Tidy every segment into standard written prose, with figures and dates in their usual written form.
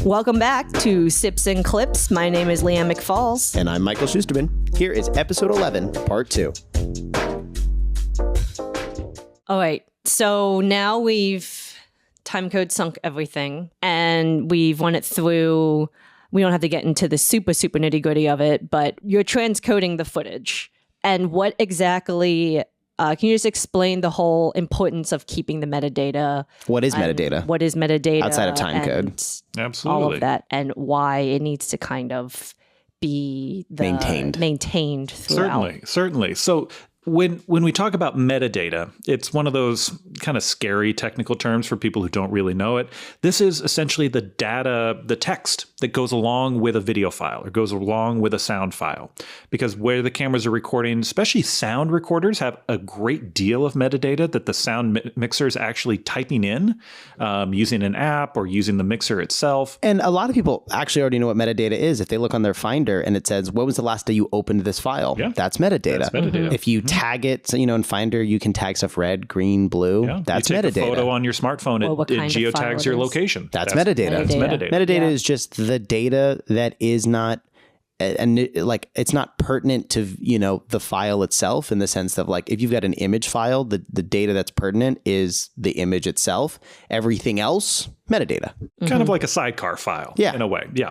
Welcome back to Sips and Clips. My name is Lian McFalls. And I'm Michael Schusterman. Here is episode 11, part 2. All right. So now we've timecode sunk everything and we've run it through. We don't have to get into the super nitty gritty of it, but you're transcoding the footage. And what exactly, can you just explain the whole importance of keeping the metadata? What is metadata? What is metadata? Outside of timecode. Absolutely. All of that and why it needs to kind of be maintained throughout. Certainly. So when we talk about metadata, it's one of those kind of scary technical terms for people who don't really know it. This is essentially the data, the text that goes along with a video file or goes along with a sound file. Because where the cameras are recording, especially sound recorders, have a great deal of metadata that the sound mixer is actually typing in using an app or using the mixer itself. And a lot of people actually already know what metadata is. If they look on their Finder and it says, when was the last day you opened this file? Yeah. That's metadata. That's metadata. If you tag it, so, in Finder, you can tag stuff red, green, blue. Yeah. That's you take metadata. A photo on your smartphone, it geotags your location. That's metadata. That's metadata. Metadata is just the data that is not, and like it's not pertinent to the file itself in the sense of like if you've got an image file, the data that's pertinent is the image itself. Everything else, metadata. Kind of like a sidecar file, in a way. Yeah.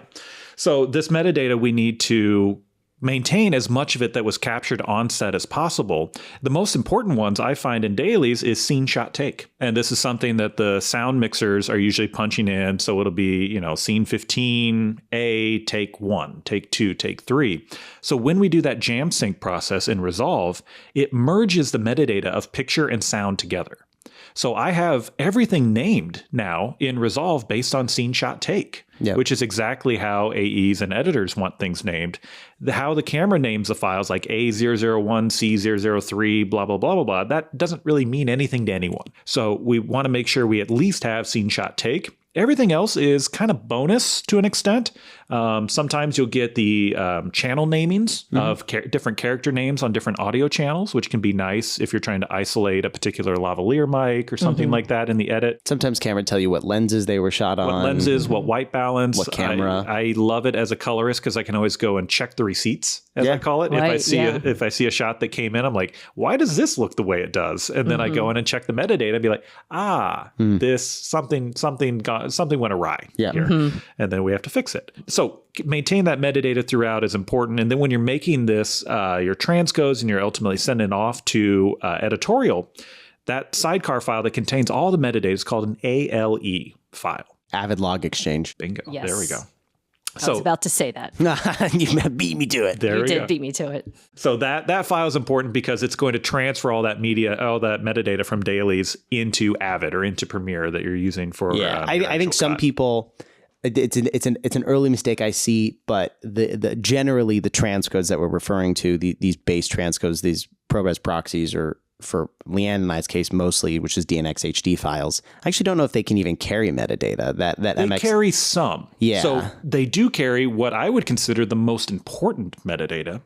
So this metadata we need to maintain as much of it that was captured on set as possible. The most important ones I find in dailies is scene shot take. And this is something that the sound mixers are usually punching in. So it'll be, scene 15, A, take 1, take 2, take 3. So when we do that jam sync process in Resolve, it merges the metadata of picture and sound together. So I have everything named now in Resolve based on scene shot take, which is exactly how AEs and editors want things named. How the camera names the files like A001, C003, blah, blah, blah, blah, blah, that doesn't really mean anything to anyone. So we want to make sure we at least have scene shot take. Everything else is kind of bonus to an extent. Sometimes you'll get the channel namings of different character names on different audio channels, which can be nice if you're trying to isolate a particular lavalier mic or something like that in the edit. Sometimes camera tell you what lenses they were shot on. What lenses, what white balance. What camera. I love it as a colorist because I can always go and check the receipts, as I call it. Right, if I see a shot that came in, I'm like, why does this look the way it does? And then I go in and check the metadata and be like, this something went awry here. And then we have to fix it. So maintain that metadata throughout is important. And then when you're making this, your transcodes and you're ultimately sending it off to editorial, that sidecar file that contains all the metadata is called an ALE file. Avid log exchange. Bingo. Yes. There we go. I was about to say that. You beat me to it. You did beat me to it. So that file is important because it's going to transfer all that metadata from dailies into Avid or into Premiere that you're using for. I think some people, it's an early mistake I see, but generally the transcodes that we're referring to, these base transcodes, these ProRes proxies, or for Lian and I's case mostly, which is DNX HD files. I actually don't know if they can even carry metadata. They carry some. Yeah. So they do carry what I would consider the most important metadata,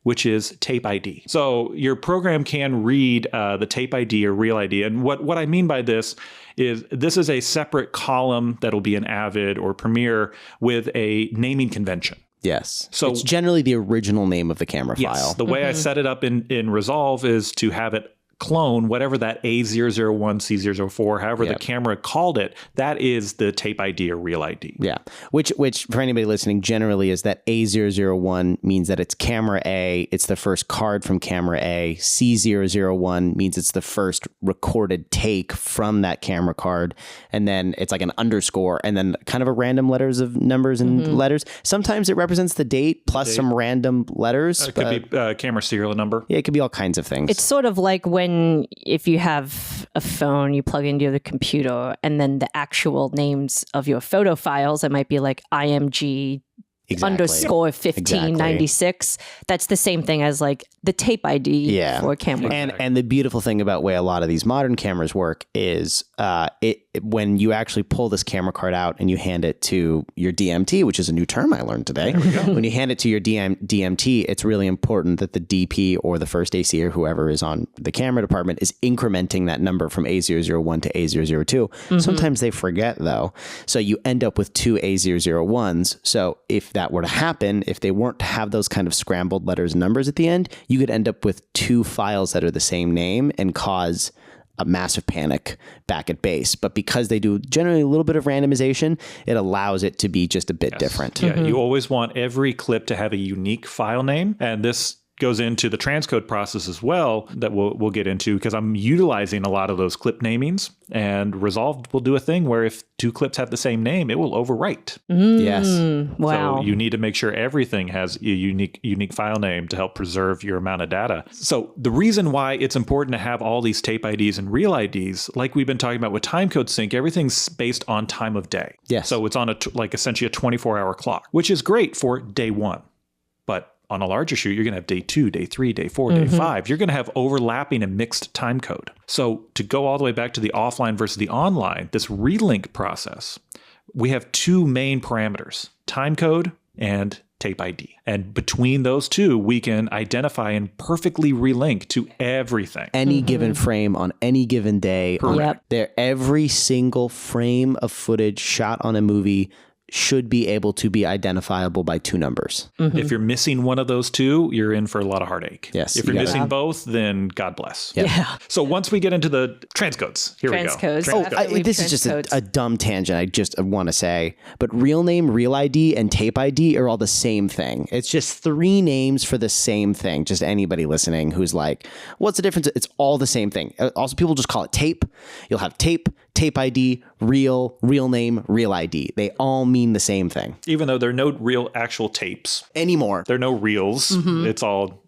which is tape ID. So your program can read the tape ID or real ID. And what I mean by this is a separate column that'll be in Avid or Premiere with a naming convention. Yes. So it's generally the original name of the camera file. The way I set it up in Resolve is to have it clone whatever that A001, C004, however the camera called it, that is the tape ID or real ID. Yeah. Which for anybody listening generally is that A001 means that it's camera A, it's the first card from camera A. C001 means it's the first recorded take from that camera card. And then it's like an underscore and then kind of a random letters of numbers and letters. Sometimes it represents the date plus some random letters. It could be camera serial number. Yeah, it could be all kinds of things. It's sort of like if you have a phone, you plug into the computer and then the actual names of your photo files, it might be like IMG underscore 1596. That's the same thing as like the tape ID for a camera. And the beautiful thing about way a lot of these modern cameras work is when you actually pull this camera card out and you hand it to your DMT, which is a new term I learned today. When you hand it to your DMT, it's really important that the DP or the first AC or whoever is on the camera department is incrementing that number from A001 to A002. Sometimes they forget though. So you end up with two A001s. So if that were to happen, if they weren't to have those kind of scrambled letters and numbers at the end, you could end up with two files that are the same name and cause a massive panic back at base. But because they do generally a little bit of randomization, it allows it to be just a bit different. Yeah, you always want every clip to have a unique file name. And this goes into the transcode process as well that we'll get into, because I'm utilizing a lot of those clip namings, and Resolve will do a thing where if two clips have the same name, it will overwrite. Yes. Wow. So you need to make sure everything has a unique file name to help preserve your amount of data. So the reason why it's important to have all these tape IDs and real IDs, like we've been talking about with timecode sync, everything's based on time of day. Yes. So it's on essentially a 24-hour clock, which is great for day one. But on a larger shoot, you're going to have day 2, day 3, day 4, day 5. You're going to have overlapping and mixed time code. So to go all the way back to the offline versus the online, this relink process, we have two main parameters, time code and tape ID. And between those two, we can identify and perfectly relink to everything. Any given frame on any given day. Correct. Every single frame of footage shot on a movie should be able to be identifiable by two numbers. If you're missing one of those two, you're in for a lot of heartache. Yes. If you're missing both, then God bless. Yeah. So once we get into the transcodes, here we go. Transcodes. This is just a dumb tangent, I just want to say, but real name, real ID, and tape ID are all the same thing. It's just three names for the same thing. Just anybody listening who's like, what's the difference? It's all the same thing. Also, people just call it tape. You'll have tape ID, real name, real ID. They all mean the same thing. Even though there are no real actual tapes anymore. There are no reels. It's all,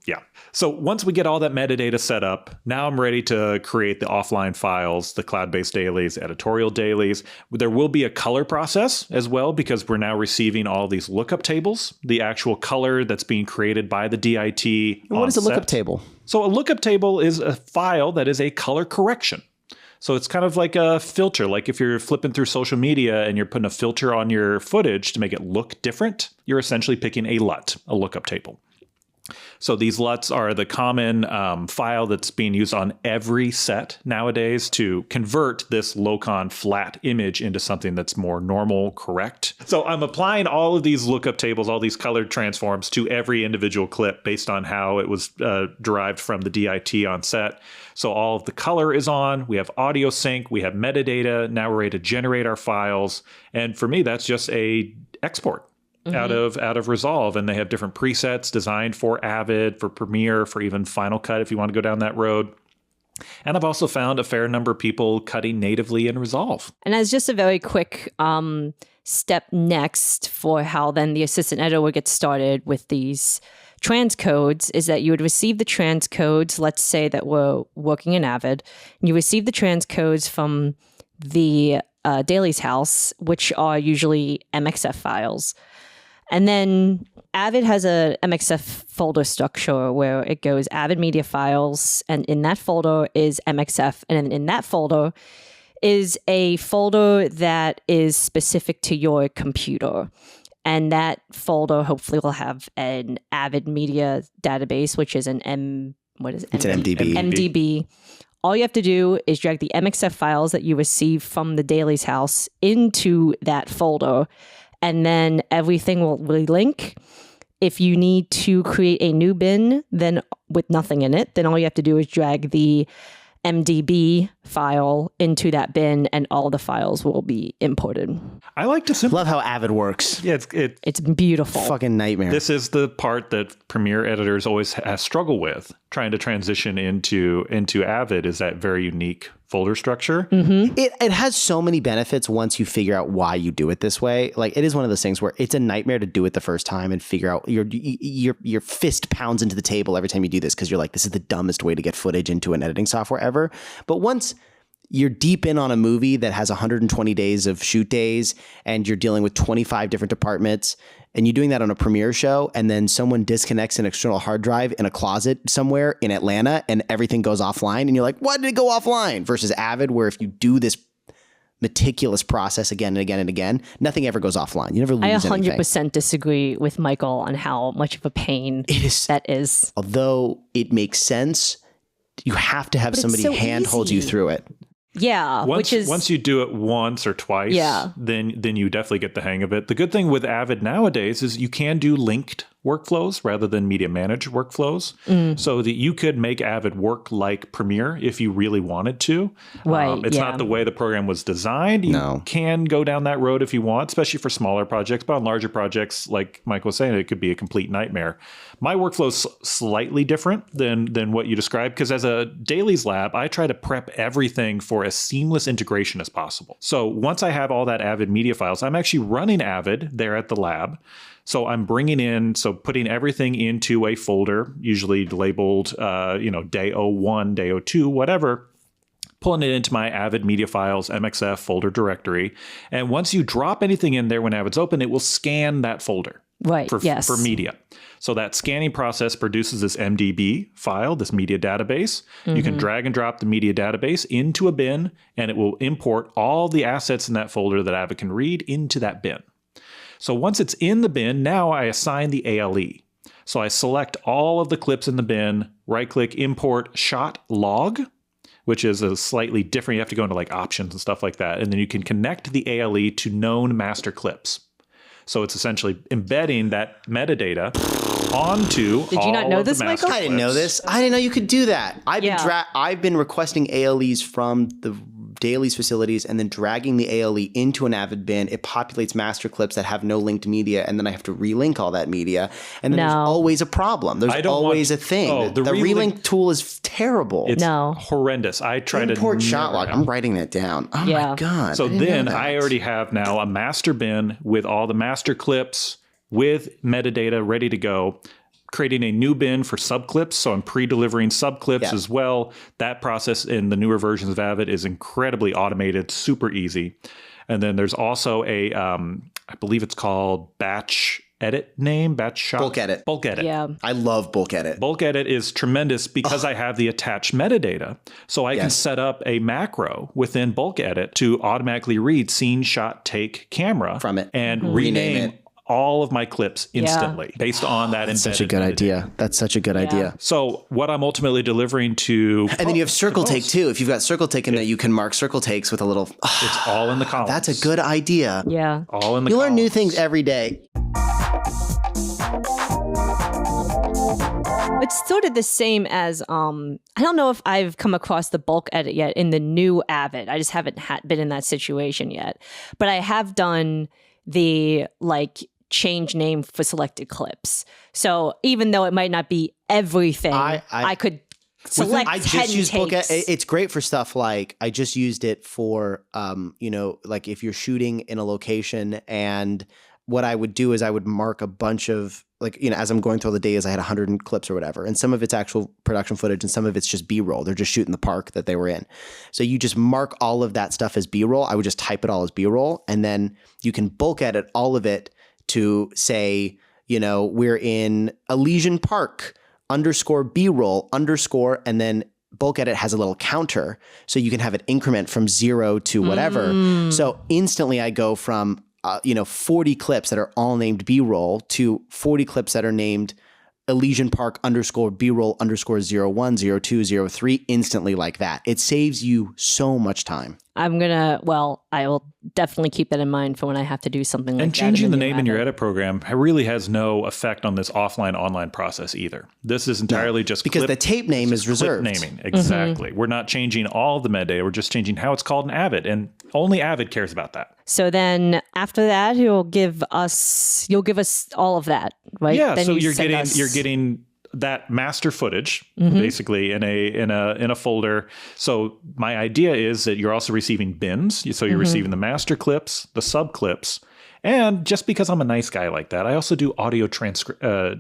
So once we get all that metadata set up, now I'm ready to create the offline files, the cloud-based dailies, editorial dailies. There will be a color process as well, because we're now receiving all these lookup tables, the actual color that's being created by the DIT. What is a lookup table? So a lookup table is a file that is a color correction. So it's kind of like a filter, like if you're flipping through social media and you're putting a filter on your footage to make it look different, you're essentially picking a LUT, a lookup table. So these LUTs are the common file that's being used on every set nowadays to convert this low-con flat image into something that's more normal, correct. So I'm applying all of these lookup tables, all these colored transforms to every individual clip based on how it was derived from the DIT on set. So all of the color is on, we have audio sync, we have metadata, now we're ready to generate our files. And for me, that's just a export. Out of Resolve, and they have different presets designed for Avid, for Premiere, for even Final Cut if you want to go down that road. And I've also found a fair number of people cutting natively in Resolve. And as just a very quick step next for how then the assistant editor would get started with these transcodes is that you would receive the transcodes. Let's say that we're working in Avid, and you receive the transcodes from the Dailies house, which are usually MXF files. And then Avid has a MXF folder structure where it goes Avid media files, and in that folder is MXF, and in that folder is a folder that is specific to your computer. And that folder hopefully will have an Avid media database, which is It's an MDB. MDB. All you have to do is drag the MXF files that you receive from the Dailies house into that folder, and then everything will relink. If you need to create a new bin, then with nothing in it, then all you have to do is drag the MDB file into that bin, and all the files will be imported. I like to love how Avid works. Yeah, it's beautiful. Fucking nightmare. This is the part that Premiere editors always struggle with, trying to transition into Avid, is that very unique folder structure. It has so many benefits once you figure out why you do it this way. Like, it is one of those things where it's a nightmare to do it the first time and figure out your fist pounds into the table every time you do this, because you're like, this is the dumbest way to get footage into an editing software ever. But once you're deep in on a movie that has 120 days of shoot days and you're dealing with 25 different departments and you're doing that on a premiere show and then someone disconnects an external hard drive in a closet somewhere in Atlanta and everything goes offline and you're like, why did it go offline? Versus Avid, where if you do this meticulous process again and again and again, nothing ever goes offline. You never lose anything. I 100% disagree with Michael on how much of a pain that is. Although it makes sense, you have to have somebody handhold you through it. Yeah, once you do it once or twice, then you definitely get the hang of it. The good thing with Avid nowadays is you can do linked workflows rather than media managed workflows, so that you could make Avid work like Premiere if you really wanted to. Right. It's not the way the program was designed. You can go down that road if you want, especially for smaller projects. But on larger projects, like Mike was saying, it could be a complete nightmare. My workflow is slightly different than what you described, because as a dailies lab, I try to prep everything for as seamless integration as possible. So once I have all that Avid media files, I'm actually running Avid there at the lab. So I'm putting everything into a folder, usually labeled, day 01, day 02, whatever, pulling it into my Avid media files, MXF folder directory. And once you drop anything in there when Avid's open, it will scan that folder for media. So that scanning process produces this MDB file, this media database. You can drag and drop the media database into a bin, and it will import all the assets in that folder that Avid can read into that bin. So once it's in the bin, now I assign the ALE. So I select all of the clips in the bin, right-click, import shot log, which is a slightly different. You have to go into like options and stuff like that. And then you can connect the ALE to known master clips. So it's essentially embedding that metadata onto. Did you not know this, Michael? I didn't know this. I didn't know you could do that. I've been requesting ALEs from the dailies facilities and then dragging the ALE into an Avid bin. It populates master clips that have no linked media, and then I have to relink all that media. And then there's always a problem. There's always a thing. The relink tool is terrible. It's horrendous. I try to import shot log. I'm writing that down. Oh my God. So then I already have now a master bin with all the master clips with metadata ready to go, creating a new bin for subclips. So I'm pre-delivering subclips as well. That process in the newer versions of Avid is incredibly automated, super easy. And then there's also a, I believe it's called batch shot. Bulk edit. Bulk edit. Yeah. I love bulk edit. Bulk edit is tremendous because I have the attached metadata. So I can set up a macro within bulk edit to automatically read scene, shot, take, camera from it and rename it. All of my clips instantly based on that. That's such a good idea. That's such a good idea. So what I'm ultimately delivering to... And then you have circle take too. If you've got circle take in there, you can mark circle takes with a little... It's all in the columns. That's a good idea. Yeah. All in the columns. You learn new things every day. It's sort of the same as, I don't know if I've come across the bulk edit yet in the new Avid. I just haven't been in that situation yet. But I have done the change name for selected clips. So even though it might not be everything, I could select 10 takes. It's great for stuff like, I just used it for, like if you're shooting in a location, and what I would do is I would mark a bunch of, as I'm going through all the days, I had 100 clips or whatever. And some of it's actual production footage and some of it's just B-roll. They're just shooting the park that they were in. So you just mark all of that stuff as B-roll. I would just type it all as B-roll. And then you can bulk edit all of it to say, we're in Elysian Park _ B-roll _ and then bulk edit has a little counter. So you can have it increment from 0 to whatever. So instantly I go from 40 clips that are all named B-roll to 40 clips that are named Elysian Park _ B-roll _ 01, 02, 03 instantly like that. It saves you so much time. I will definitely keep that in mind for when I have to do something like that. And changing the name in your edit program really has no effect on this offline-online process either. This is entirely just because the tape name is reserved. Naming. Exactly. We're not changing all of the metadata. We're just changing how it's called in Avid, and only Avid cares about that. So then after that, you'll give us all of that, right? Yeah. Then so you're getting that master footage basically in a folder. So my idea is that you're also receiving bins. So you're receiving the master clips, the sub clips, and just because I'm a nice guy like that, I also do audio transcodes.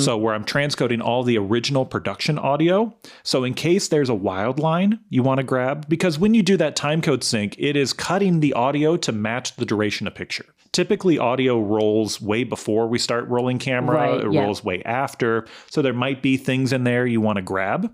So where I'm transcoding all the original production audio. So in case there's a wild line you want to grab, because when you do that timecode sync, it is cutting the audio to match the duration of picture. Typically, audio rolls way before we start rolling camera. It rolls way after. So there might be things in there you want to grab.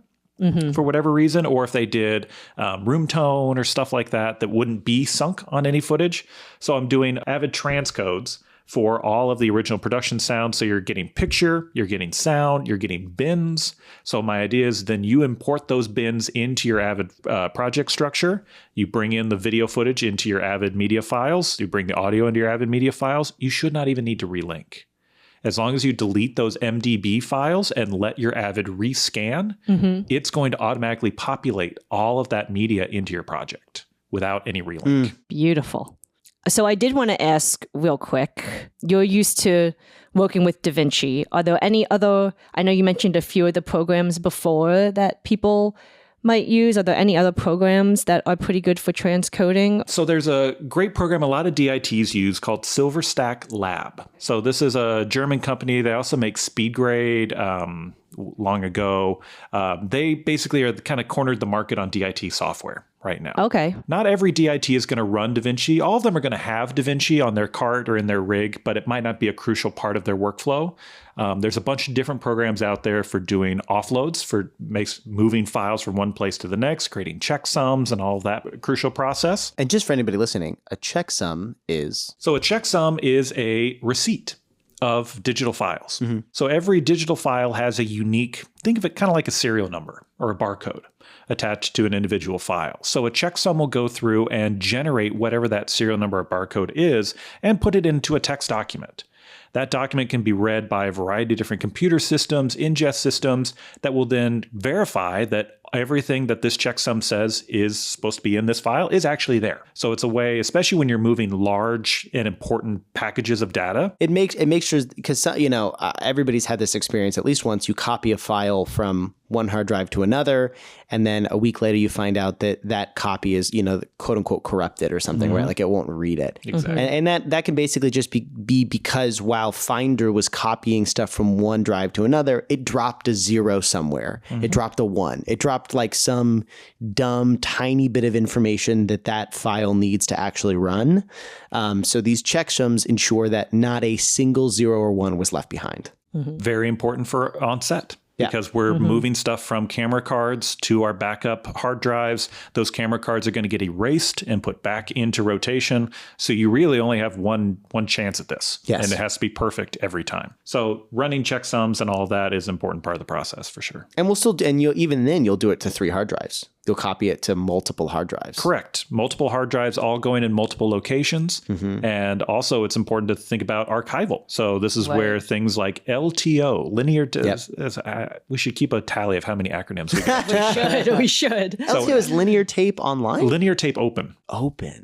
For whatever reason, or if they did room tone or stuff like that wouldn't be sunk on any footage. So I'm doing Avid transcodes for all of the original production sounds. So you're getting picture, you're getting sound, you're getting bins. So my idea is then you import those bins into your Avid project structure. You bring in the video footage into your Avid media files. You bring the audio into your Avid media files. You should not even need to relink. As long as you delete those MDB files and let your Avid rescan, it's going to automatically populate all of that media into your project without any relink. Beautiful. So I did want to ask real quick, you're used to working with DaVinci. Are there any other, I know you mentioned a few of the programs before that people might use. Are there any other programs that are pretty good for transcoding? So there's a great program a lot of DITs use called Silverstack Lab. So this is a German company. They also make SpeedGrade long ago. They basically are kind of cornered the market on DIT software right now. Okay. Not every DIT is going to run DaVinci. All of them are going to have DaVinci on their cart or in their rig, but it might not be a crucial part of their workflow. There's a bunch of different programs out there for doing offloads, for moving files from one place to the next, creating checksums and all of that crucial process. And just for anybody listening, a checksum is? So a checksum is a receipt of digital files. So every digital file has a unique, think of it kind of like a serial number or a barcode attached to an individual file. So a checksum will go through and generate whatever that serial number or barcode is and put it into a text document. That document can be read by a variety of different computer systems, ingest systems that will then verify that everything that this checksum says is supposed to be in this file is actually there. So it's a way, especially when you're moving large and important packages of data. It makes sure, because everybody's had this experience at least once. You copy a file from one hard drive to another, and then a week later you find out that that copy is, quote unquote corrupted or something, right? Like it won't read it. Exactly. And that can basically just be because while Finder was copying stuff from one drive to another, it dropped a 0 somewhere. It dropped a 1. It dropped like some dumb tiny bit of information that file needs to actually run. So these checksums ensure that not a single 0 or 1 was left behind. Very important for on-set. Because we're moving stuff from camera cards to our backup hard drives. Those camera cards are going to get erased and put back into rotation. So you really only have one chance at this. Yes. And it has to be perfect every time. So running checksums and all of that is an important part of the process for sure. And you'll do it to 3 hard drives. You'll copy it to multiple hard drives. Correct. Multiple hard drives all going in multiple locations. And also it's important to think about archival. So this is where things like LTO, linear, we should keep a tally of how many acronyms we got. We should. LTO is linear tape online? Linear tape open.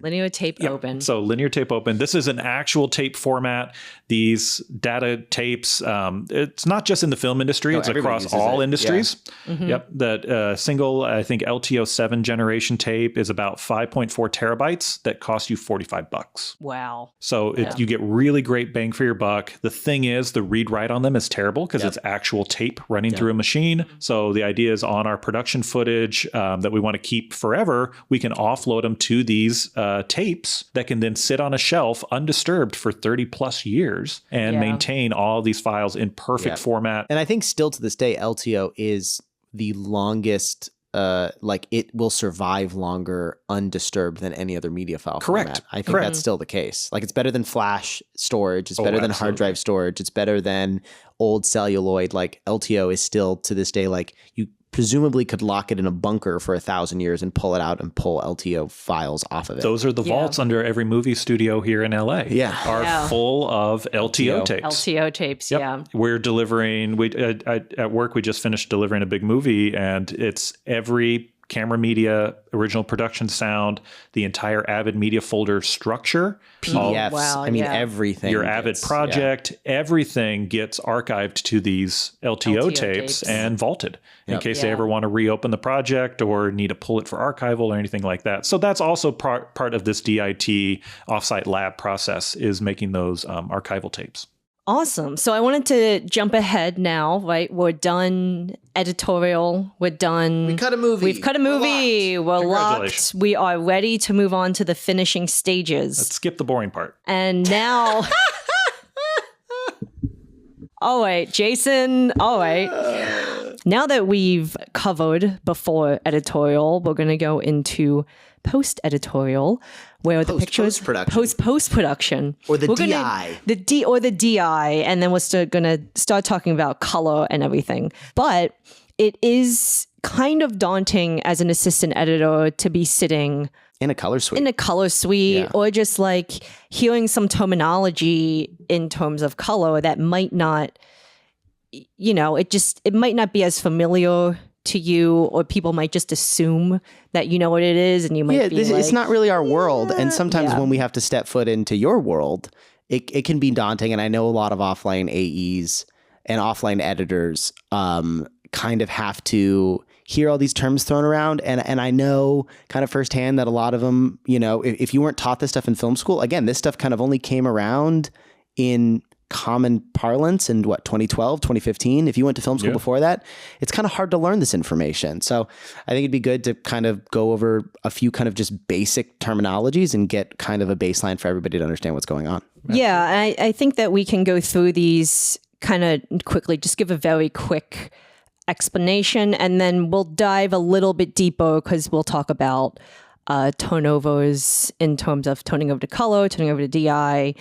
Linear tape open. So linear tape open. This is an actual tape format. These data tapes, it's not just in the film industry. It's across all industries. Yep. That single, I think LTO 7 generation tape is about 5.4 terabytes that cost you $45. Wow. So you get really great bang for your buck. The thing is, the read write on them is terrible because it's actual tape running through a machine. So the idea is on our production footage that we want to keep forever, we can offload them to these tapes that can then sit on a shelf undisturbed for 30 plus years and maintain all of these files in perfect format. And I think still to this day, LTO is the longest, it will survive longer undisturbed than any other media file format. I think that's still the case. Like it's better than flash storage. It's better than hard drive storage. It's better than old celluloid. Like LTO is still to this day, like you presumably could lock it in a bunker for 1,000 years and pull it out and pull LTO files off of it. Those are the vaults under every movie studio here in LA. Are full of LTO tapes. LTO tapes, We're delivering, at work, we just finished delivering a big movie, and it's every camera media, original production sound, the entire Avid Media folder structure. PDFs. Wow, I mean, yeah. everything. Your Avid project, everything gets archived to these LTO tapes and vaulted in case they ever want to reopen the project or need to pull it for archival or anything like that. So that's also part of this DIT offsite lab process, is making those archival tapes. Awesome. So I wanted to jump ahead now, right? We're done editorial. We're done. We cut a movie. We've cut a movie. We're locked. We are ready to move on to the finishing stages. Let's skip the boring part. And now... All right, Jason. All right. Now that we've covered before editorial, we're going to go into post-editorial, where the pictures post-production, or the we're DI, the DI, and then we're going to start talking about color and everything. But it is kind of daunting as an assistant editor to be sitting in a color suite, or just like hearing some terminology in terms of color that might not, it might not be as familiar to you, or people might just assume that you know what it is, and you might be it's not really our world. And sometimes when we have to step foot into your world, it can be daunting. And I know a lot of offline AEs and offline editors kind of have to hear all these terms thrown around. And I know kind of firsthand that a lot of them, if you weren't taught this stuff in film school, again, this stuff kind of only came around in common parlance in 2012, 2015. If you went to film school before that, it's kind of hard to learn this information. So I think it'd be good to kind of go over a few kind of just basic terminologies and get kind of a baseline for everybody to understand what's going on. Yeah, I think that we can go through these kind of quickly, just give a very quick explanation, and then we'll dive a little bit deeper because we'll talk about turnovers in terms of turning over to color, turning over to DI,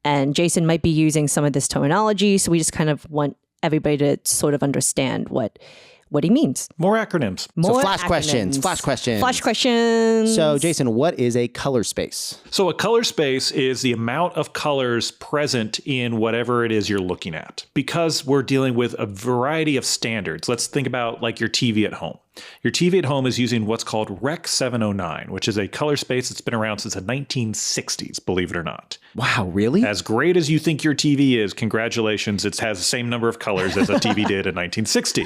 and Jason might be using some of this terminology, so we just kind of want everybody to sort of understand what he means. More acronyms. Flash questions. So Jason, what is a color space? So a color space is the amount of colors present in whatever it is you're looking at. Because we're dealing with a variety of standards, let's think about like your TV at home. Your TV at home is using what's called Rec 709, which is a color space that's been around since the 1960s, believe it or not. Wow, really? As great as you think your TV is, congratulations, it has the same number of colors as a TV did in 1960.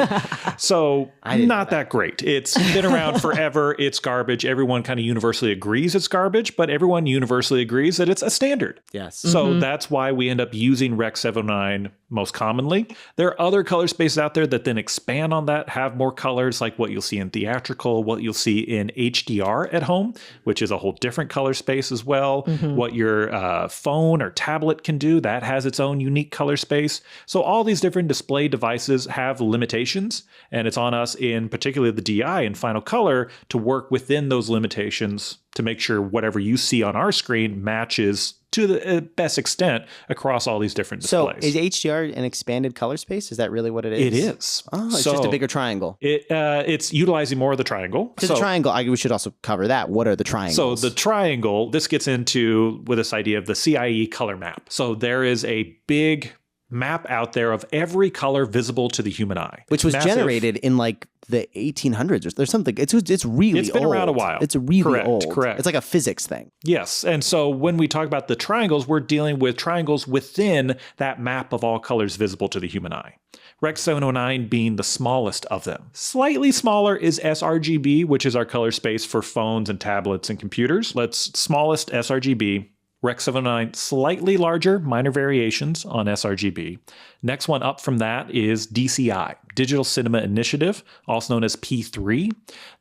So not that great. It's been around forever. It's garbage. Everyone kind of universally agrees it's garbage, but everyone universally agrees that it's a standard. Yes. So that's why we end up using Rec 709 most commonly. There are other color spaces out there that then expand on that, have more colors, like what you'll see in theatrical, what you'll see in HDR at home, which is a whole different color space as well. What your phone or tablet can do, that has its own unique color space. So all these different display devices have limitations, and it's on us, in particular the DI and Final Color, to work within those limitations to make sure whatever you see on our screen matches to the best extent across all these different displays. So is HDR an expanded color space? Is that really what it is? It is. Oh, it's just a bigger triangle. It's utilizing more of the triangle. So the triangle, we should also cover that. What are the triangles? So the triangle, this gets into with this idea of the CIE color map. So there is a big map out there of every color visible to the human eye. Which was generated in like the 1800s or there's something. It's really old. It's been around a while. It's really old. Correct. It's like a physics thing. Yes. And so when we talk about the triangles, we're dealing with triangles within that map of all colors visible to the human eye. Rec 709 being the smallest of them. Slightly smaller is sRGB, which is our color space for phones and tablets and computers. Smallest sRGB. Rec 709, slightly larger, minor variations on sRGB. Next one up from that is DCI, Digital Cinema Initiative, also known as P3.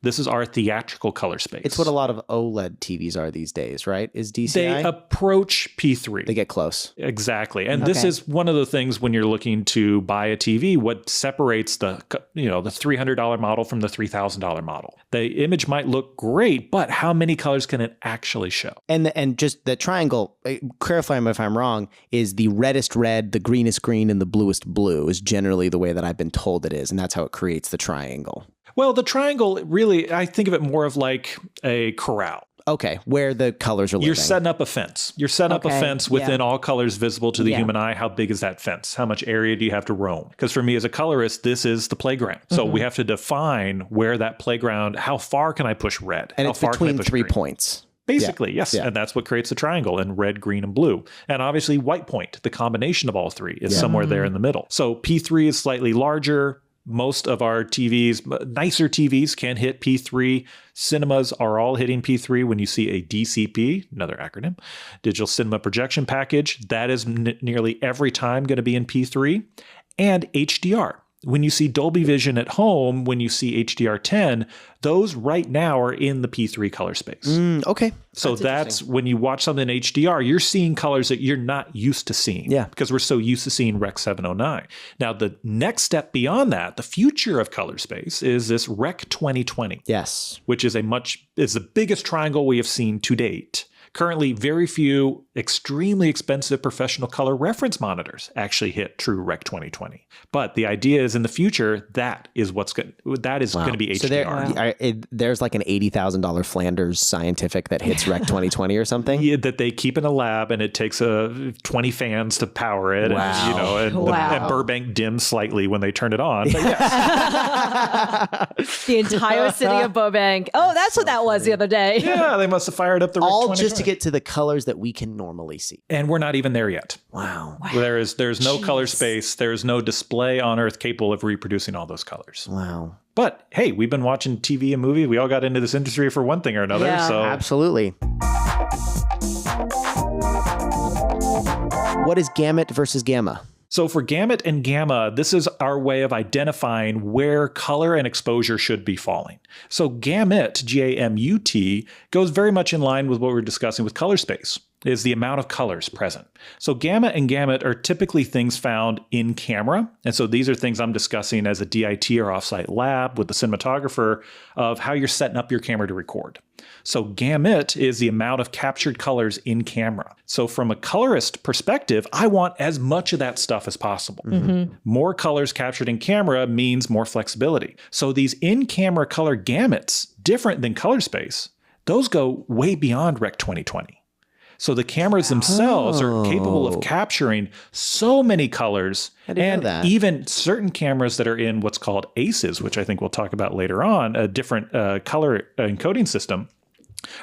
This is our theatrical color space. It's what a lot of OLED TVs are these days, right? Is DCI? They approach P3. They get close. Exactly. And this is one of the things when you're looking to buy a TV, what separates the $300 model from the $3,000 model. The image might look great, but how many colors can it actually show? And just the triangle, clarify me if I'm wrong, is the reddest red, the greenest green, and the bluest blue is generally the way that I've been told it is, and that's how it creates the triangle. Well, the triangle, really, I think of it more of like a corral. Okay, where the colors are living. You're setting up a fence. You're setting up a fence within all colors visible to the human eye. How big is that fence? How much area do you have to roam? Because for me as a colorist, this is the playground. So we have to define where that playground, how far can I push red? And how it's far between can I push 3 green? points. Basically, yes. Yeah. And that's what creates the triangle in red, green, and blue. And obviously white point, the combination of all three is somewhere there in the middle. So P3 is slightly larger. Most of our TVs, nicer TVs, can hit P3. Cinemas are all hitting P3 when you see a DCP, another acronym, Digital Cinema Projection Package. That is nearly every time going to be in P3. And HDR. When you see Dolby Vision at home, when you see HDR10, those right now are in the P3 color space. Okay. So that's when you watch something in HDR, you're seeing colors that you're not used to seeing. Yeah. Because we're so used to seeing Rec 709. Now, the next step beyond that, the future of color space, is this Rec 2020. Yes. Which is the biggest triangle we have seen to date. Currently, very few extremely expensive professional color reference monitors actually hit true Rec 2020. But the idea is in the future, that is going to be HDR. So there's like an $80,000 Flanders Scientific that hits Rec 2020 or something? Yeah, that they keep in a lab, and it takes 20 fans to power it. Wow. And Burbank dims slightly when they turn it on. But yes. The entire city of Burbank. Oh, that's what that was the other day. Yeah, they must have fired up the Rec 2020. Just to get to the colors that we can normally see. And we're not even there yet. Wow. There's no color space. There's no display on Earth capable of reproducing all those colors. Wow. But hey, we've been watching TV and movies. We all got into this industry for one thing or another. Yeah. So absolutely. What is gamut versus gamma? So for gamut and gamma, this is our way of identifying where color and exposure should be falling. So gamut, G-A-M-U-T, goes very much in line with what we're discussing with color space, is the amount of colors present. So gamma and gamut are typically things found in camera. And so these are things I'm discussing as a DIT or offsite lab with the cinematographer of how you're setting up your camera to record. So gamut is the amount of captured colors in camera. So from a colorist perspective, I want as much of that stuff as possible. More colors captured in camera means more flexibility. So these in-camera color gamuts, different than color space, those go way beyond Rec 2020. So the cameras themselves are capable of capturing so many colors, and even certain cameras that are in what's called ACEs, which I think we'll talk about later on, a different color encoding system,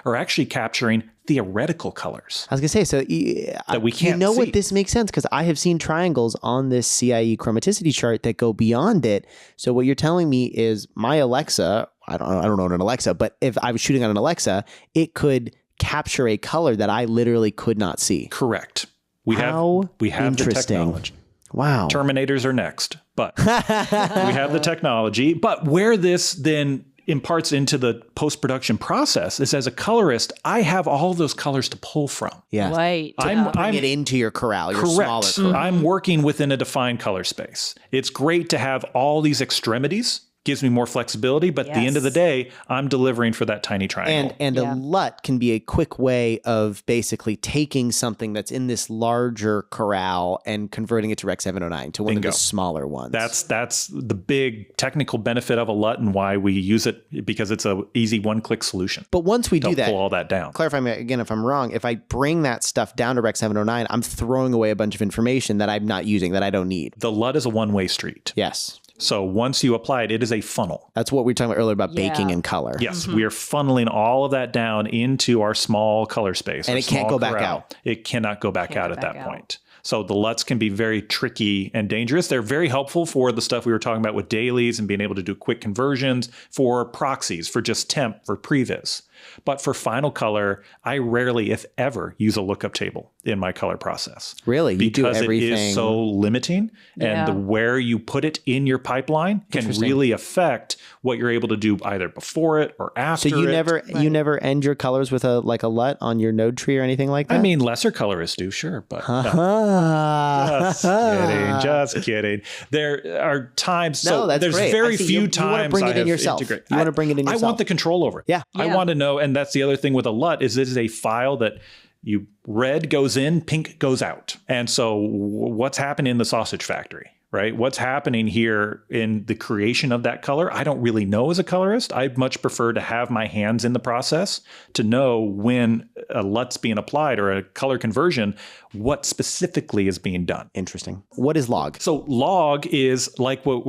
are actually capturing theoretical colors. I was going to say, so that we can't see. what this makes sense, because I have seen triangles on this CIE chromaticity chart that go beyond it. So what you're telling me is my Alexa, I don't know an Alexa, but if I was shooting on an Alexa, it could capture a color that I literally could not see. Correct. We have the technology. Wow. Terminators are next, but we have the technology. But where this then imparts into the post-production process is, as a colorist, I have all those colors to pull from. Yeah. Right. I'm it into your corral, your smaller corral. I'm working within a defined color space. It's great to have all these extremities. Gives me more flexibility, but at the end of the day, I'm delivering for that tiny triangle. And a LUT can be a quick way of basically taking something that's in this larger corral and converting it to Rec 709 to one of the smaller ones. That's the big technical benefit of a LUT and why we use it, because it's an easy one-click solution. But once we do that, pull all that down. Clarify me again if I'm wrong. If I bring that stuff down to Rec 709, I'm throwing away a bunch of information that I'm not using, that I don't need. The LUT is a one-way street. Yes. So once you apply it, it is a funnel. That's what we were talking about earlier about baking and color. Yes, we are funneling all of that down into our small color space. And it can't go back out. It cannot go back out at that point. So the LUTs can be very tricky and dangerous. They're very helpful for the stuff we were talking about with dailies and being able to do quick conversions, for proxies, for just temp, for previs. But for final color, I rarely, if ever, use a lookup table in my color process. Really? You because do everything. It is so limiting, and where you put it in your pipeline can really affect what you're able to do either before it or after. So you never end your colors with a LUT on your node tree or anything like that? I mean, lesser colorists do, sure, but just kidding. There are times. So that's there's great. very few times you want to bring it in yourself. You want to bring it in yourself. I want the control over it. Yeah. I want to know, and that's the other thing with a LUT, is it is a file that red goes in, pink goes out. And so what's happening in the sausage factory, right? What's happening here in the creation of that color? I don't really know as a colorist. I much prefer to have my hands in the process to know when a LUT's being applied or a color conversion, what specifically is being done. Interesting. What is log? So log is like what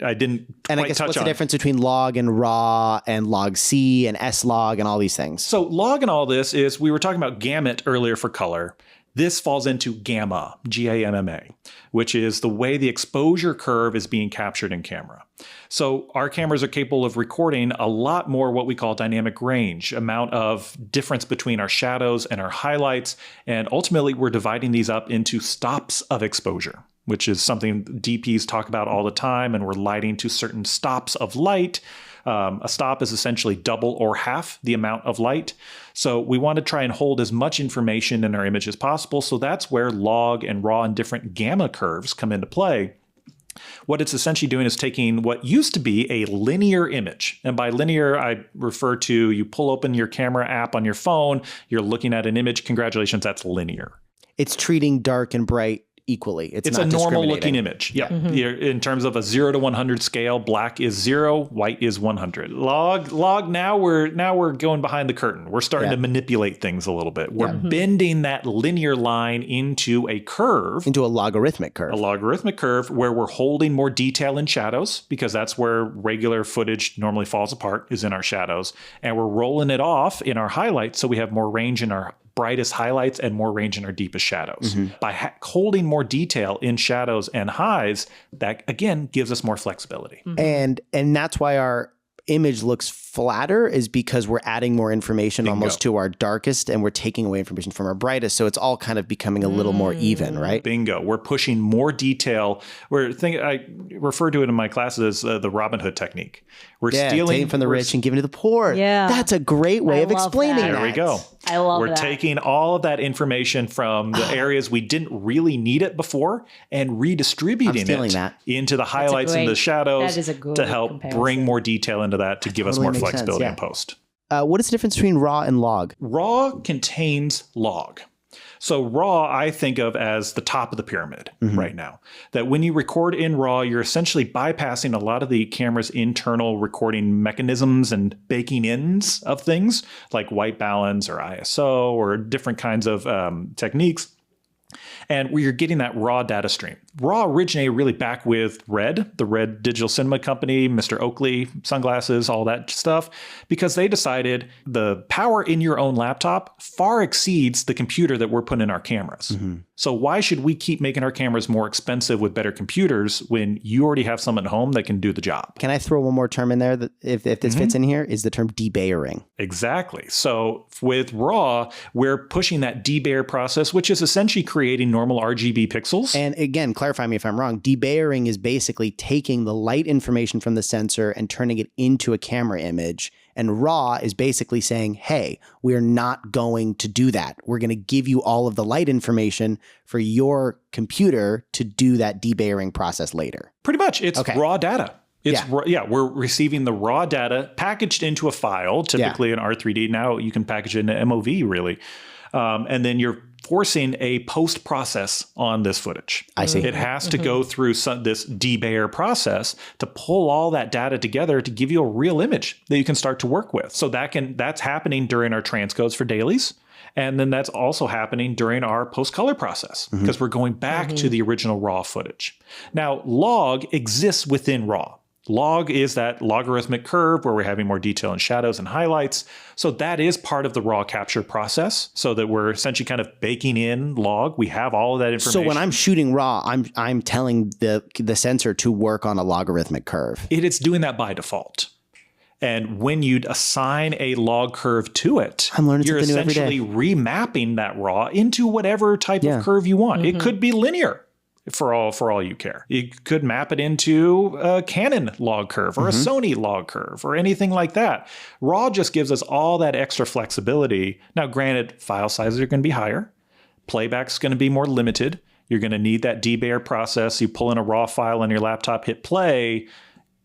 I didn't And I guess what's the difference between log and raw and log C and S log and all these things? So log and all this is, we were talking about gamut earlier for color. This falls into gamma, G-A-M-M-A, which is the way the exposure curve is being captured in camera. So our cameras are capable of recording a lot more what we call dynamic range, amount of difference between our shadows and our highlights. And ultimately, we're dividing these up into stops of exposure, which is something DPs talk about all the time. And we're lighting to certain stops of light. A stop is essentially double or half the amount of light. So we want to try and hold as much information in our image as possible. So that's where log and raw and different gamma curves come into play. What it's essentially doing is taking what used to be a linear image. And by linear, I refer to you pull open your camera app on your phone, you're looking at an image. Congratulations, that's linear. It's treating dark and bright equally. It's a normal looking image. Yeah. In terms of a 0 to 100 scale, black is 0, white is 100. Log now we're going behind the curtain. We're starting to manipulate things a little bit. We're bending that linear line into a curve. Into a logarithmic curve. A logarithmic curve where we're holding more detail in shadows, because that's where regular footage normally falls apart, is in our shadows. And we're rolling it off in our highlights so we have more range in our brightest highlights and more range in our deepest shadows. By holding more detail in shadows and highs, that again gives us more flexibility. And that's why our image looks flatter, is because we're adding more information almost to our darkest and we're taking away information from our brightest. So it's all kind of becoming a little more even, right? Bingo. We're pushing more detail. I refer to it in my classes as the Robin Hood technique. We're stealing from the rich and giving to the poor. Yeah. That's a great way of explaining that. There we go. I love We're taking all of that information from the areas we didn't really need it before and redistributing it into the highlights and the shadows to help bring more detail into that to give us more flexibility in post. What is the difference between raw and log? Raw contains log. So raw, I think of as the top of the pyramid right now. That when you record in raw, you're essentially bypassing a lot of the camera's internal recording mechanisms and baking ins of things like white balance or ISO or different kinds of techniques. And where you're getting that raw data stream. Raw originated really back with Red, the Red Digital Cinema Company, Mr. Oakley, sunglasses, all that stuff, because they decided the power in your own laptop far exceeds the computer that we're putting in our cameras. So why should we keep making our cameras more expensive with better computers when you already have some at home that can do the job? Can I throw one more term in there that if this fits in here, is the term debayering. Exactly. So with raw, we're pushing that debayer process, which is essentially creating normal RGB pixels. And again, clarify me if I'm wrong, debayering is basically taking the light information from the sensor and turning it into a camera image. And raw is basically saying, hey, we're not going to do that. We're going to give you all of the light information for your computer to do that debayering process later. Pretty much. It's raw data. We're receiving the raw data packaged into a file, typically an R3D. Now you can package it in an MOV, really. And then you're forcing a post-process on this footage. I see. It has to go through this debayer process to pull all that data together to give you a real image that you can start to work with. So that's happening during our transcodes for dailies. And then that's also happening during our post-color process because we're going back to the original raw footage. Now, log exists within raw. Log is that logarithmic curve where we're having more detail in shadows and highlights. So that is part of the raw capture process, so that we're essentially kind of baking in log. We have all of that information. So when I'm shooting raw, I'm telling the sensor to work on a logarithmic curve. It's doing that by default. And when you assign a log curve to it, you're essentially remapping that raw into whatever type of curve you want. It could be linear. For all you care. You could map it into a Canon log curve or a Sony log curve or anything like that. RAW just gives us all that extra flexibility. Now, granted, file sizes are going to be higher. Playback's going to be more limited. You're going to need that debayer process. You pull in a RAW file on your laptop, hit play.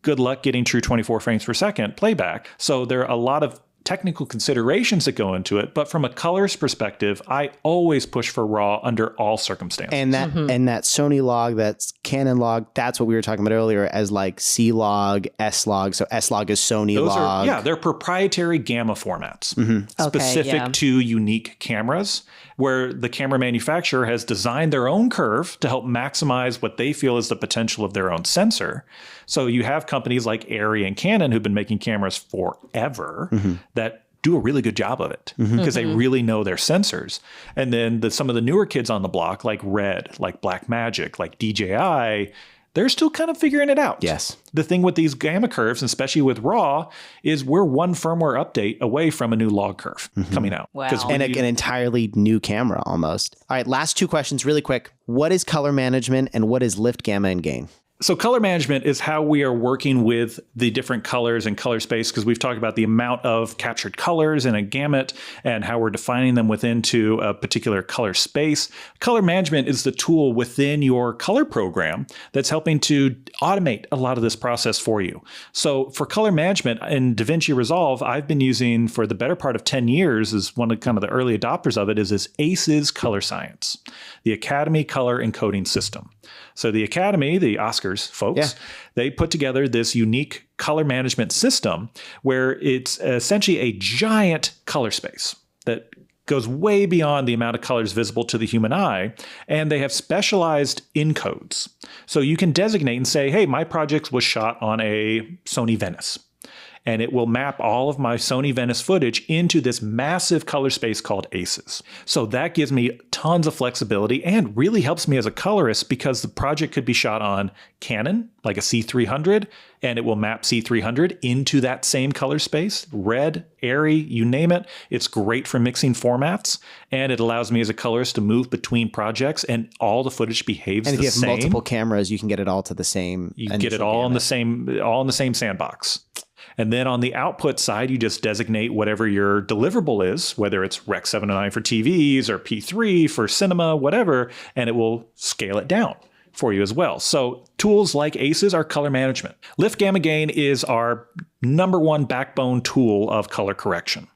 Good luck getting true 24 frames per second playback. So there are a lot of technical considerations that go into it. But from a colors perspective, I always push for raw under all circumstances. And that Sony log, that's Canon log, that's what we were talking about earlier as like C log, S log. So S log is Sony log. They're proprietary gamma formats specific to unique cameras, where the camera manufacturer has designed their own curve to help maximize what they feel is the potential of their own sensor. So you have companies like Arri and Canon who've been making cameras forever that do a really good job of it because they really know their sensors. And then some of the newer kids on the block, like Red, like Blackmagic, like DJI, they're still kind of figuring it out. Yes. The thing with these gamma curves, especially with RAW, is we're one firmware update away from a new log curve coming out. Wow. And an entirely new camera almost. All right, last two questions really quick. What is color management and what is lift, gamma, and gain? So color management is how we are working with the different colors and color space, because we've talked about the amount of captured colors in a gamut and how we're defining them within to a particular color space. Color management is the tool within your color program that's helping to automate a lot of this process for you. So for color management in DaVinci Resolve, I've been using for the better part of 10 years, as one of kind of the early adopters of it, is this ACES Color Science, the Academy Color Encoding System. So the Academy, the Oscars folks, they put together this unique color management system where it's essentially a giant color space that goes way beyond the amount of colors visible to the human eye. And they have specialized encodes. So you can designate and say, hey, my project was shot on a Sony Venice. And it will map all of my Sony Venice footage into this massive color space called ACES. So that gives me tons of flexibility and really helps me as a colorist, because the project could be shot on Canon, like a C300, and it will map C300 into that same color space. Red, Arri, you name it. It's great for mixing formats, and it allows me as a colorist to move between projects, and all the footage behaves the same. And if you have multiple cameras, you can get it all to the same. You can get it all in the same sandbox. And then on the output side, you just designate whatever your deliverable is, whether it's Rec 709 for TVs or P3 for cinema, whatever, and it will scale it down for you as well. So tools like ACES are color management. Lift, gamma, gain is our number one backbone tool of color correction.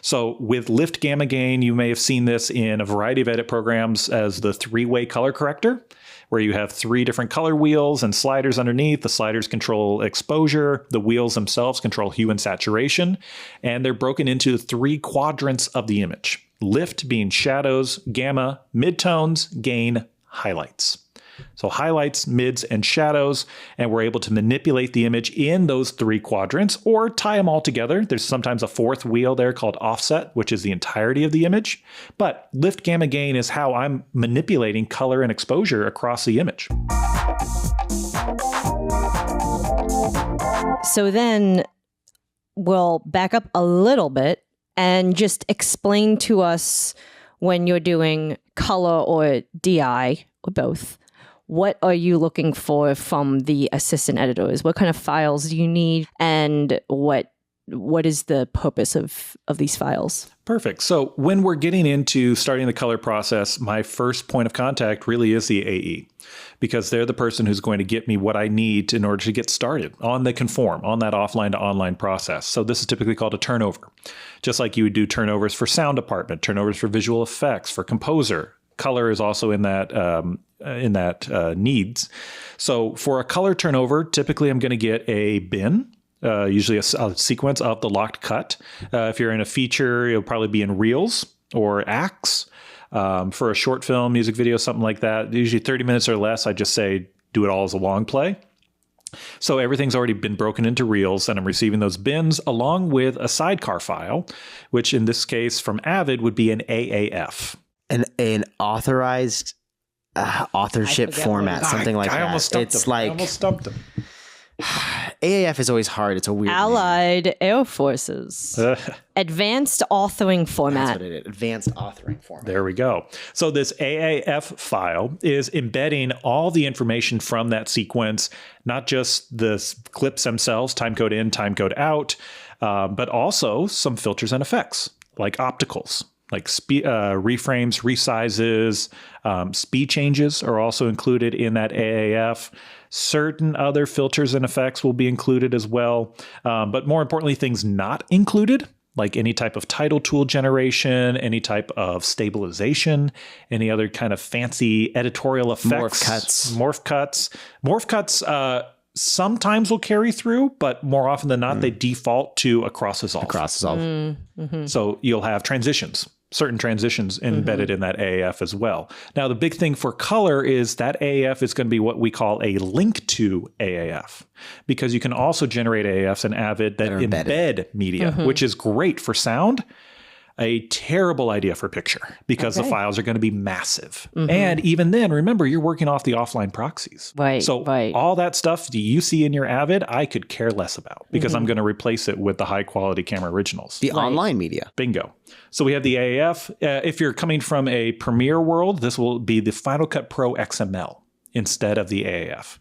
So with lift, gamma, gain, you may have seen this in a variety of edit programs as the three-way color corrector, where you have three different color wheels and sliders underneath. The sliders control exposure. The wheels themselves control hue and saturation. And they're broken into three quadrants of the image. Lift being shadows, gamma, midtones, gain, highlights. So highlights, mids, and shadows, and we're able to manipulate the image in those three quadrants or tie them all together. There's sometimes a fourth wheel there called offset, which is the entirety of the image. But lift, gamma, gain is how I'm manipulating color and exposure across the image. So then we'll back up a little bit and just explain to us, when you're doing color or DI or both, what are you looking for from the assistant editors? What kind of files do you need, and what is the purpose of these files? Perfect. So when we're getting into starting the color process, my first point of contact really is the AE, because they're the person who's going to get me what I need in order to get started on the conform, on that offline to online process. So this is typically called a turnover, just like you would do turnovers for sound department, turnovers for visual effects, for composer. Color is also in that needs. So for a color turnover, typically I'm going to get a bin, usually a sequence of the locked cut. If you're in a feature, it'll probably be in reels or acts. For a short film, music video, something like that, usually 30 minutes or less, I just say do it all as a long play. So everything's already been broken into reels, and I'm receiving those bins along with a sidecar file, which in this case from Avid would be an AAF. An authorized authorship format, something like that. I almost stumped him. AAF is always hard. It's a weird Allied name. Air Forces. Advanced Authoring Format. That's what it is. Advanced Authoring Format. There we go. So this AAF file is embedding all the information from that sequence, not just the clips themselves, timecode in, timecode out, but also some filters and effects like opticals. Like reframes, resizes, speed changes are also included in that AAF. Certain other filters and effects will be included as well. But more importantly, things not included like any type of title tool generation, any type of stabilization, any other kind of fancy editorial effects. Morph cuts sometimes will carry through, but more often than not, they default to a cross dissolve. So you'll have certain transitions embedded in that AAF as well. Now, the big thing for color is that AAF is going to be what we call a link to AAF, because you can also generate AAFs in Avid that embed media, which is great for sound. A terrible idea for picture, because the files are going to be massive. And even then, remember, you're working off the offline proxies. So all that stuff that you see in your Avid, I could care less about, because I'm going to replace it with the high quality camera originals. The online media. Bingo. So we have the AAF. If you're coming from a Premiere world, this will be the Final Cut Pro XML instead of the AAF.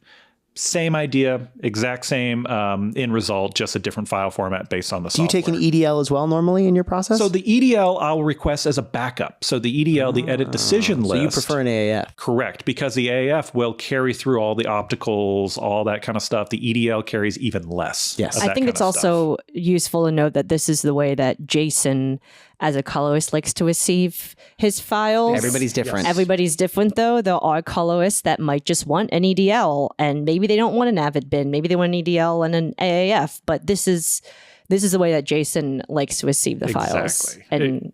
Same idea, exact same end result, just a different file format based on the software. Do you take an EDL as well normally in your process? So the EDL I'll request as a backup. So the EDL, the edit decision list. So you prefer an AAF? Correct, because the AAF will carry through all the opticals, all that kind of stuff. The EDL carries even less. Yes. I think it's also useful to note that this is the way that Jason, as a colorist, likes to receive his files. Everybody's different. Everybody's different, though. There are colorists that might just want an EDL, and maybe they don't want an Avid bin. Maybe they want an EDL and an AAF. But this is the way that Jason likes to receive the files. And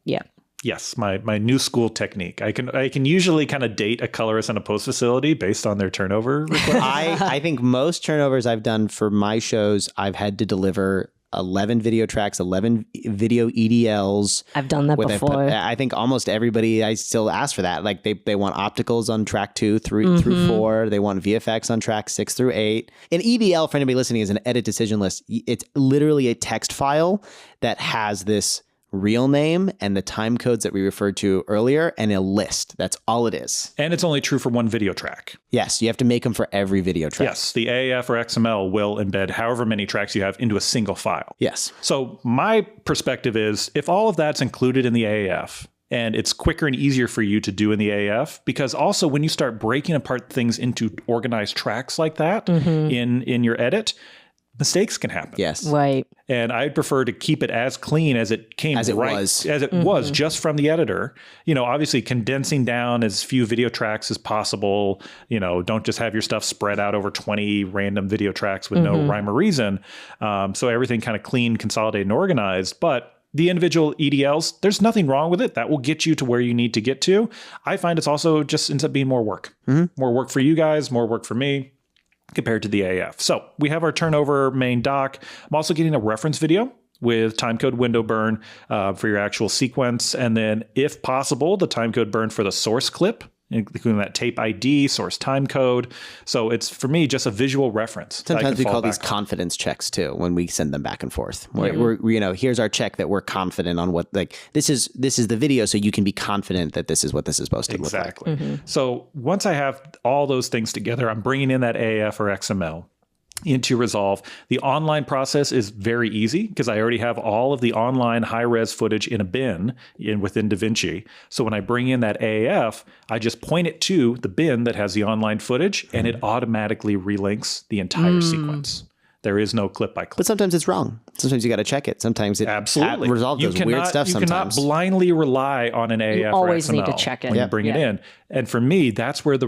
Yes, my new school technique. I can usually kind of date a colorist in a post facility based on their turnover request. I think most turnovers I've done for my shows, I've had to deliver 11 video tracks, 11 video EDLs. I've done that before. I think almost everybody, I still ask for that. Like they want opticals on track 2 through 4. They want VFX on track 6 through 8. An EDL, for anybody listening, is an edit decision list. It's literally a text file that has this real name and the time codes that we referred to earlier and a list. That's all it is. And it's only true for one video track. Yes, you have to make them for every video track. Yes, the AAF or XML will embed however many tracks you have into a single file. Yes. So my perspective is, if all of that's included in the AAF, and it's quicker and easier for you to do in the AAF, because also when you start breaking apart things into organized tracks like that in your edit, mistakes can happen. Yes. Right. And I'd prefer to keep it as clean as it came, as it was just from the editor. Obviously condensing down as few video tracks as possible. Don't just have your stuff spread out over 20 random video tracks with no rhyme or reason. So everything kind of clean, consolidated, and organized. But the individual EDLs, there's nothing wrong with it. That will get you to where you need to get to. I find it's also just ends up being more work. More work for you guys, more work for me, compared to the AF. So we have our turnover main doc. I'm also getting a reference video with timecode window burn for your actual sequence. And then if possible, the timecode burn for the source clip, including that tape ID, source timecode. So it's, for me, just a visual reference. Sometimes we call these confidence checks too, when we send them back and forth. We're here's our check that we're confident on what, this is the video, so you can be confident that this is what this is supposed to look like. Exactly. So once I have all those things together, I'm bringing in that AF or XML into Resolve. The online process is very easy because I already have all of the online high-res footage in a bin within DaVinci. So when I bring in that AAF, I just point it to the bin that has the online footage, and it automatically relinks the entire sequence. There is no clip by clip. But sometimes it's wrong. Sometimes you got to check it. Sometimes it absolutely Resolve does weird stuff sometimes. You cannot blindly rely on an AF or XML. You always need to check it when you bring it in. And for me, that's where the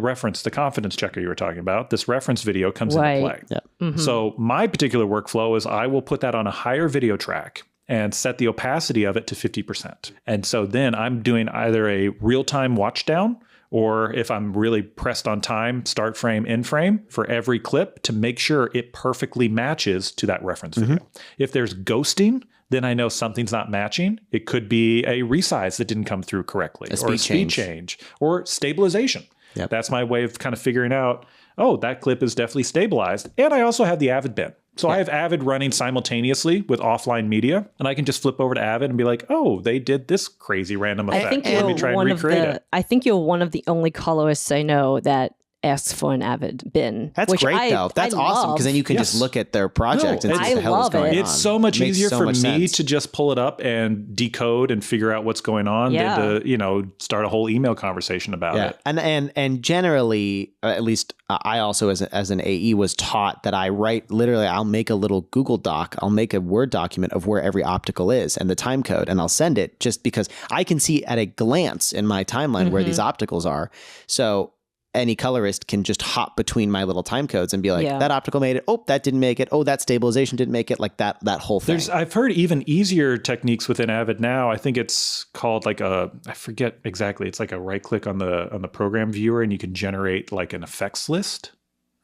confidence checker you were talking about, this reference video comes into play. Yep. So my particular workflow is I will put that on a higher video track and set the opacity of it to 50%. And so then I'm doing either a real-time watch down, or if I'm really pressed on time, start frame, end frame for every clip to make sure it perfectly matches to that reference video. If there's ghosting, then I know something's not matching. It could be a resize that didn't come through correctly, or a speed change, or stabilization. Yep. That's my way of kind of figuring out, oh, that clip is definitely stabilized. And I also have the Avid bin. So I have Avid running simultaneously with offline media, and I can just flip over to Avid and be like, oh, they did this crazy random effect. Let me try and recreate it. I think you're one of the only colorists I know that asks for an Avid bin. That's great, though. That's awesome, because then you can just look at their project and see what the hell is going on. It's so much easier for me to just pull it up and decode and figure out what's going on than to, start a whole email conversation about it. And generally, at least I also as an AE was taught that I'll make a little Google Doc, I'll make a Word document of where every optical is and the time code, and I'll send it just because I can see at a glance in my timeline where these opticals are. So any colorist can just hop between my little time codes and be like, that optical made it. Oh, that didn't make it. Oh, that stabilization didn't make it. Like that whole thing. I've heard even easier techniques within Avid now. I think it's called I forget exactly. It's like a right click on the program viewer and you can generate like an effects list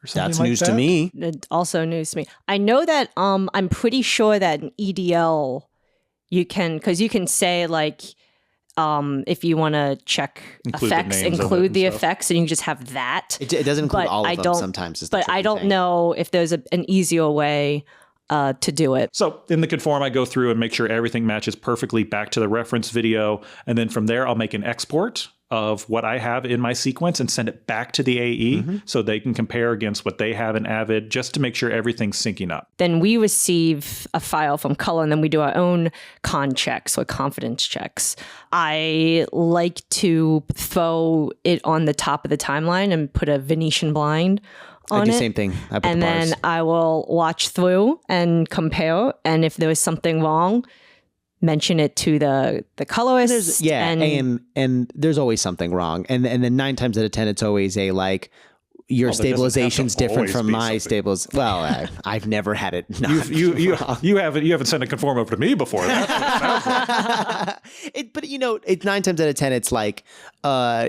or something. That's news to me. It's also news to me. I know that I'm pretty sure that in EDL you can say like, if you want to check effects, include the effects, and you can just have that. It doesn't include all of them sometimes. But I don't know if there's an easier way to do it. So in the conform, I go through and make sure everything matches perfectly back to the reference video. And then from there, I'll make an export of what I have in my sequence and send it back to the AE so they can compare against what they have in Avid just to make sure everything's syncing up. Then we receive a file from Color and then we do our own con checks or confidence checks. I like to throw it on the top of the timeline and put a Venetian blind on I do the it. same thing. I put and the bars. then I will watch through and compare. And if there was something wrong, mention it to the colorist. And there's always something wrong. And then 9 times out of 10, it's always a like, your stabilization's different from my stables. Well, I've never had it. You haven't sent a conform over to me before. That's what it sounds like. But it's 9 times out of 10. It's like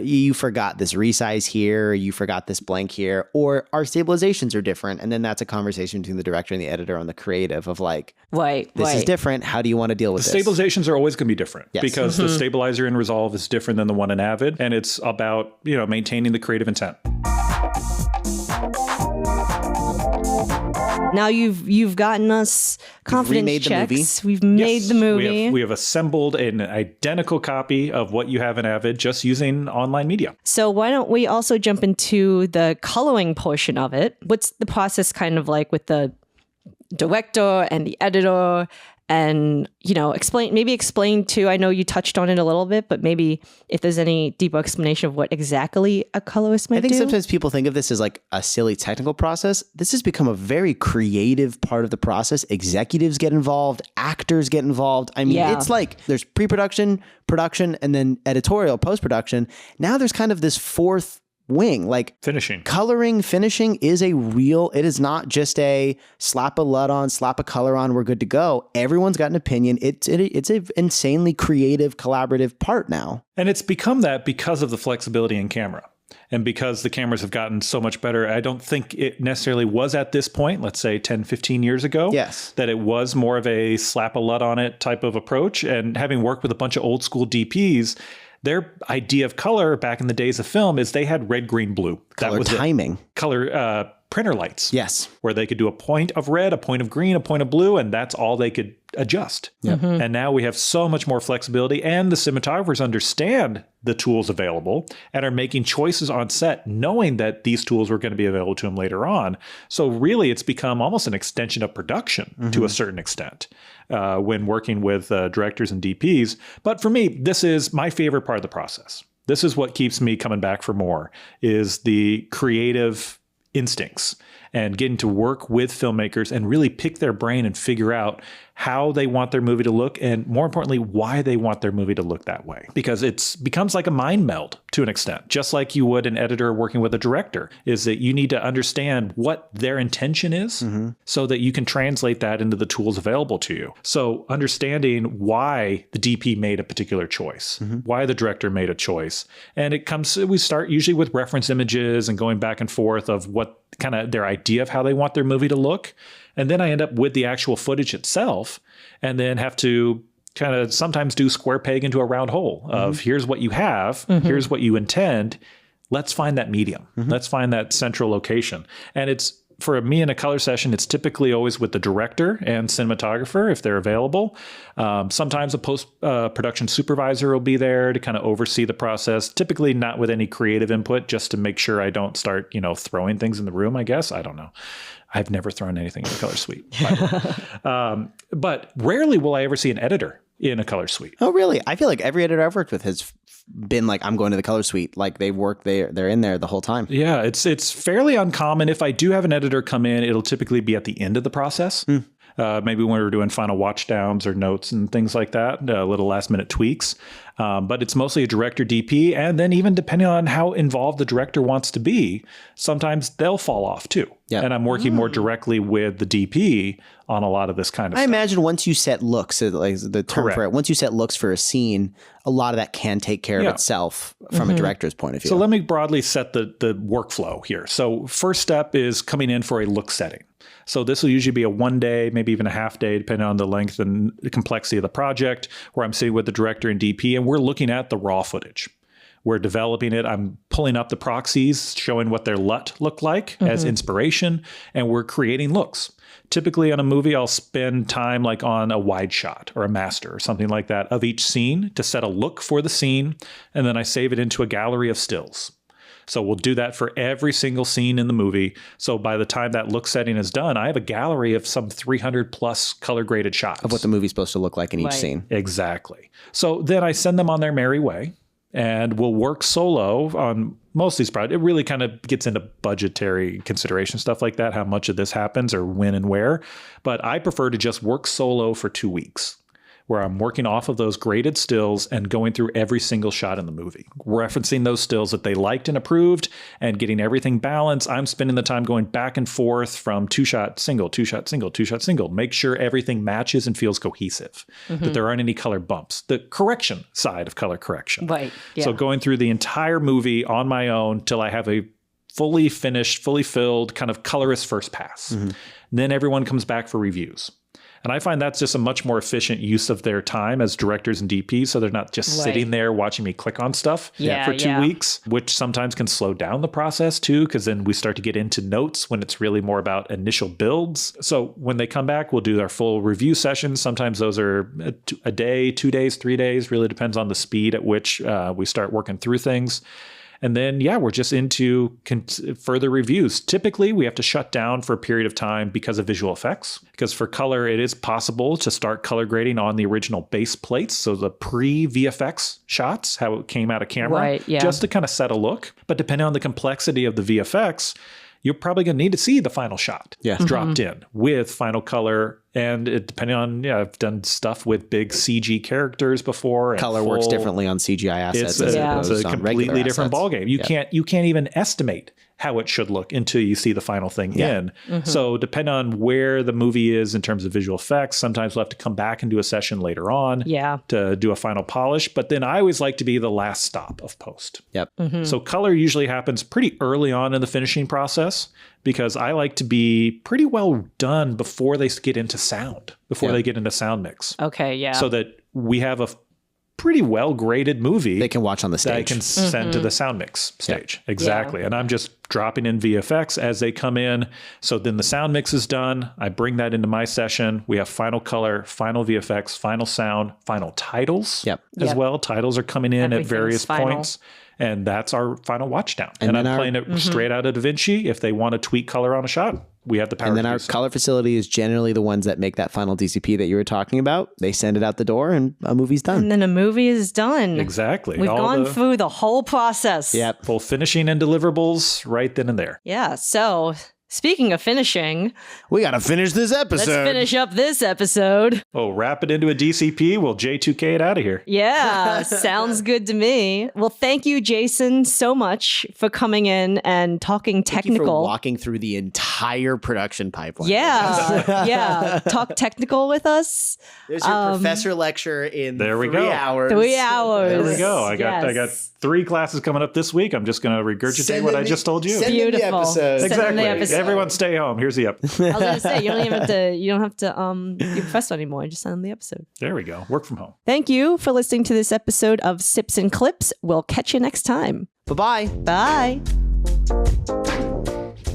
you forgot this resize here, or you forgot this blank here, or our stabilizations are different. And then that's a conversation between the director and the editor on the creative of like, this is different. How do you want to deal with this? Stabilizations are always going to be different because the stabilizer in Resolve is different than the one in Avid, and it's about maintaining the creative intent. Now you've gotten us confidence checks. We've made the movie. We have assembled an identical copy of what you have in Avid just using online media. So why don't we also jump into the coloring portion of it? What's the process kind of like with the director and the editor? And, explain too, I know you touched on it a little bit, but maybe if there's any deeper explanation of what exactly a colorist might do. I think sometimes people think of this as like a silly technical process. This has become a very creative part of the process. Executives get involved, actors get involved. I mean, it's like there's pre-production, production, and then editorial, post-production. Now there's kind of this fourth wing, like finishing. Finishing is it is not just a slap a LUT on, slap a color on, we're good to go. Everyone's got an opinion. It's an insanely creative, collaborative part now. And it's become that because of the flexibility in camera. And because the cameras have gotten so much better, I don't think it necessarily was at this point, let's say 10, 15 years ago, that it was more of a slap a LUT on it type of approach. And having worked with a bunch of old school DPs, their idea of color back in the days of film is they had red, green, blue. Color timing. Color printer lights. Yes. Where they could do a point of red, a point of green, a point of blue, and that's all they could adjust. Yep. And now we have so much more flexibility, and the cinematographers understand the tools available and are making choices on set knowing that these tools were going to be available to them later on. So really, it's become almost an extension of production to a certain extent when working with directors and DPs. But for me, this is my favorite part of the process. This is what keeps me coming back for more, is the creative instincts and getting to work with filmmakers and really pick their brain and figure out how they want their movie to look, and more importantly, why they want their movie to look that way. Because it becomes like a mind meld to an extent, just like you would an editor working with a director, is that you need to understand what their intention is so that you can translate that into the tools available to you. So understanding why the DP made a particular choice, why the director made a choice. And we start usually with reference images and going back and forth of what kind of their idea of how they want their movie to look. And then I end up with the actual footage itself and then have to kind of sometimes do square peg into a round hole of here's what you have, here's what you intend. Let's find that medium. Let's find that central location. And it's for me in a color session, it's typically always with the director and cinematographer if they're available. Sometimes a post-production supervisor will be there to kind of oversee the process, typically not with any creative input, just to make sure I don't start, throwing things in the room, I guess. I don't know. I've never thrown anything in the color suite. But rarely will I ever see an editor in a color suite. Oh, really? I feel like every editor I've worked with has been like, I'm going to the color suite. Like they've worked there, they're in there the whole time. Yeah, it's fairly uncommon. If I do have an editor come in, it'll typically be at the end of the process. Maybe when we're doing final watch downs or notes and things like that, little last minute tweaks. But it's mostly a director DP. And then even depending on how involved the director wants to be, sometimes they'll fall off too. Yeah. And I'm working more directly with the DP on a lot of this kind of stuff. I imagine once you set looks, like the term for it, once you set looks for a scene, a lot of that can take care of itself from a director's point of view. So let me broadly set the workflow here. So first step is coming in for a look setting. So this will usually be a 1 day, maybe even a half day, depending on the length and the complexity of the project, where I'm sitting with the director and DP, and we're looking at the raw footage. We're developing it. I'm pulling up the proxies, showing what their LUT look like as inspiration, and we're creating looks. Typically on a movie, I'll spend time like on a wide shot or a master or something like that of each scene to set a look for the scene, and then I save it into a gallery of stills. So we'll do that for every single scene in the movie. So by the time that look setting is done, I have a gallery of some 300 plus color graded shots. Of what the movie's supposed to look like in each scene. Exactly. So then I send them on their merry way and we'll work solo on most of these projects. It really kind of gets into budgetary consideration, stuff like that, how much of this happens or when and where. But I prefer to just work solo for 2 weeks, where I'm working off of those graded stills and going through every single shot in the movie, referencing those stills that they liked and approved and getting everything balanced. I'm spending the time going back and forth from 2-shot single, 2-shot single, 2-shot single, make sure everything matches and feels cohesive, that there aren't any color bumps, the correction side of color correction. Right. Yeah. So going through the entire movie on my own till I have a fully finished, fully filled kind of colorist first pass. Then everyone comes back for reviews. And I find that's just a much more efficient use of their time as directors and DPs. So they're not just sitting there watching me click on stuff for 2 weeks, which sometimes can slow down the process too, because then we start to get into notes when it's really more about initial builds. So when they come back, we'll do our full review sessions. Sometimes those are a day, 2 days, 3 days, really depends on the speed at which we start working through things. And then, we're just into further reviews. Typically, we have to shut down for a period of time because of visual effects. Because for color, it is possible to start color grading on the original base plates. So the pre-VFX shots, how it came out of camera, just to kind of set a look. But depending on the complexity of the VFX, you're probably going to need to see the final shot dropped in with final color. And it, depending on, I've done stuff with big CG characters before. Color works differently on CGI assets. It's a completely different ballgame. You can't even estimate how it should look until you see the final thing in. So depending on where the movie is in terms of visual effects, sometimes we'll have to come back and do a session later on to do a final polish. But then I always like to be the last stop of post. So color usually happens pretty early on in the finishing process, because I like to be pretty well done before they get into sound, before they get into sound mix. Okay, so that we have a pretty well graded movie they can watch on the stage. That I can send to the sound mix stage. Exactly. And I'm just dropping in VFX as they come in. So then the sound mix is done. I bring that into my session. We have final color, final VFX, final sound, final titles as well. Titles are coming in at various points. And that's our final watch down. And I'm playing it straight out of DaVinci. If they want to tweak color on a shot, we have the power. And then our color facility is generally the ones that make that final DCP that you were talking about. They send it out the door and a movie's done. And then a movie is done. Exactly. We've gone through the whole process. Full finishing and deliverables right then and there. Yeah. So speaking of finishing, we got to finish this episode. Let's finish up this episode. Oh, wrap it into a DCP. We'll J2K it out of here. Yeah, sounds good to me. Well, thank you, Jason, so much for coming in and talking technical. Thank you for walking through the entire production pipeline. Yeah. Talk technical with us. There's your professor lecture in 3 hours. 3 hours. There we go. I got 3 classes coming up this week. I'm just going to regurgitate what I just told you. Beautiful. Exactly. Everyone stay home. Here's the episode. I was going to say, you don't have to be a professor anymore. Just send them the episode. There we go. Work from home. Thank you for listening to this episode of Sips and Clips. We'll catch you next time. Bye-bye. Bye.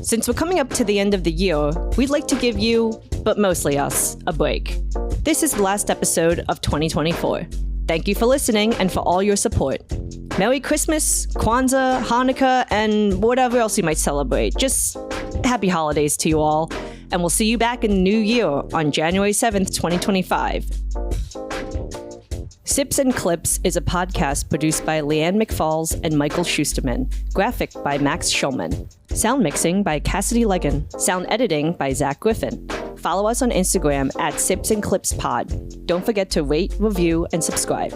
Since we're coming up to the end of the year, we'd like to give you, but mostly us, a break. This is the last episode of 2024. Thank you for listening and for all your support. Merry Christmas, Kwanzaa, Hanukkah, and whatever else you might celebrate. Just happy holidays to you all, and we'll see you back in the new year on January 7th, 2025. Sips and Clips is a podcast produced by Lian McFalls and Michael Schusterman. Graphic by Max Schulman. Sound mixing by Cassidy Legan. Sound editing by Zach Griffin. Follow us on Instagram at Sips and Clips Pod. Don't forget to rate, review, and subscribe.